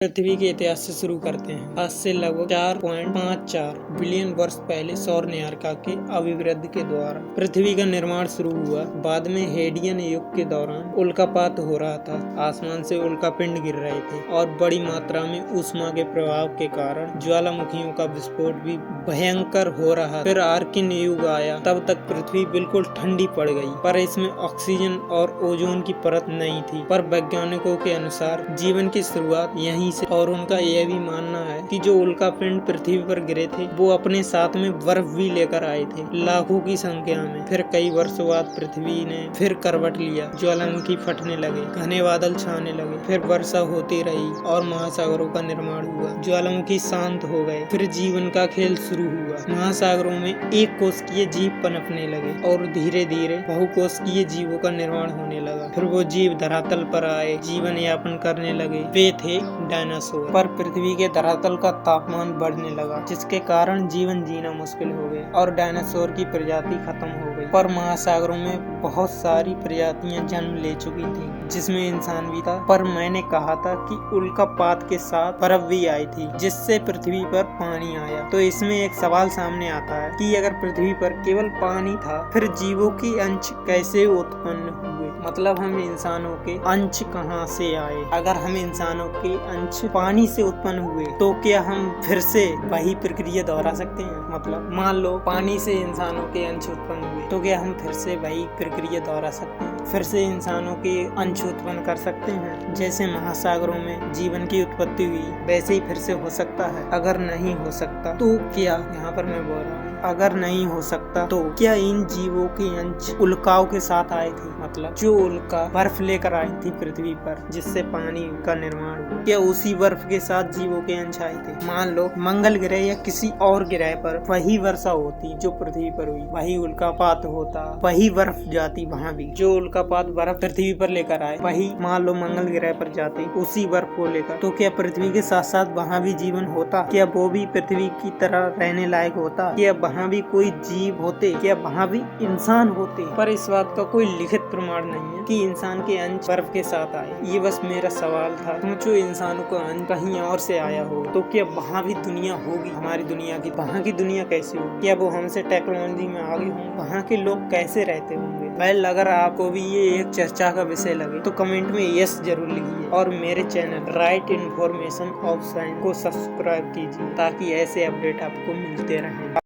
पृथ्वी के इतिहास से शुरू करते हैं। आज से लगभग 4.54 बिलियन वर्ष पहले सौर न्यायिका के अभिवृद्धि के द्वारा पृथ्वी का निर्माण शुरू हुआ। बाद में हेडियन युग के दौरान उल्कापात हो रहा था। आसमान से उल्कापिंड गिर रहे थे और बड़ी मात्रा में ऊष्मा के प्रभाव के कारण ज्वालामुखियों का विस्फोट भी भयंकर हो रहा। फिर आर्किन युग आया। तब तक पृथ्वी बिल्कुल ठंडी पड़ गई, पर इसमें ऑक्सीजन और ओजोन की परत नहीं थी। पर वैज्ञानिकों के अनुसार जीवन की शुरुआत यहीं से, और उनका यह भी मानना है कि जो उल्कापिंड पृथ्वी पर गिरे थे वो अपने साथ में बर्फ भी लेकर आए थे, लाखों की संख्या में। फिर कई वर्षों बाद पृथ्वी ने फिर करवट लिया, ज्वालामुखी फटने लगे, घने बादल छाने लगे, फिर वर्षा होती रही और महासागरों का निर्माण हुआ। ज्वालामुखी शांत हो गए, फिर जीवन का खेल शुरू हुआ। महासागरों में एक कोशिकीय जीव पनपने लगे और धीरे धीरे बहुकोशिकीय जीवों का निर्माण होने लगा। फिर वो जीव धरातल पर आए, जीवन यापन करने लगे। वे थे डायनासोर। पर पृथ्वी के धरातल का तापमान बढ़ने लगा, जिसके कारण जीवन जीना मुश्किल हो गया और डायनासोर की प्रजाति खत्म हो गई। पर महासागरों में बहुत सारी प्रजातियां जन्म ले चुकी थी, जिसमें इंसान भी था। पर मैंने कहा था कि उल्कापात के साथ बर्फ भी आई थी, जिससे पृथ्वी पर पानी आया। तो इसमें एक सवाल सामने आता है कि अगर पृथ्वी पर केवल पानी था, फिर जीवों की अंश कैसे उत्पन्न हुए? मतलब हम इंसानों के अंश कहाँ से आए? अगर हम इंसानों के अंश पानी से उत्पन्न हुए, तो क्या हम फिर से वही प्रक्रिया दोहरा सकते हैं? मतलब मान लो पानी से इंसानों के अंश उत्पन्न हुए, तो क्या हम फिर से वही प्रक्रिया दोहरा सकते हैं? फिर से इंसानों के अंश उत्पन्न कर सकते हैं? जैसे महासागरों में जीवन की उत्पत्ति हुई, वैसे ही फिर से हो सकता है? अगर नहीं हो सकता तो क्या, यहाँ पर मैं बोल रहा हूँ, अगर नहीं हो सकता तो क्या इन जीवों के अंश उल्काओं के साथ आए थे? मतलब जो उल्का बर्फ लेकर आई थी पृथ्वी पर, जिससे पानी का निर्माण हुआ, क्या उसी बर्फ के साथ जीवों के अंश आए थे? मान लो मंगल ग्रह या किसी और ग्रह पर वही वर्षा होती जो पृथ्वी पर हुई, वही उल्कापात होता, वही बर्फ जाती वहाँ भी। जो उल्कापात बर्फ पृथ्वी पर लेकर आए, वही मान लो मंगल ग्रह पर जाते उसी बर्फ को लेकर, तो क्या पृथ्वी के साथ साथ वहाँ भी जीवन होता? क्या वो भी पृथ्वी की तरह रहने लायक होता? क्या वहाँ भी कोई जीव होते? क्या वहाँ भी इंसान होते? पर इस बात का कोई लिखित प्रमाण नहीं है कि इंसान के अंश बर्फ के साथ आए। ये बस मेरा सवाल था। जो इंसानों का अंश कहीं और से आया हो, तो क्या वहाँ भी दुनिया होगी हमारी दुनिया की? वहाँ की दुनिया कैसी होगी? क्या वो हमसे टेक्नोलॉजी में आगे होंगे? वहाँ के लोग कैसे रहते होंगे? वेल, अगर आपको भी ये एक चर्चा का विषय लगे तो कमेंट में यस जरूर लिखिए, और मेरे channel right information of science को सब्सक्राइब कीजिए, ताकि ऐसे अपडेट आपको मिलते रहें।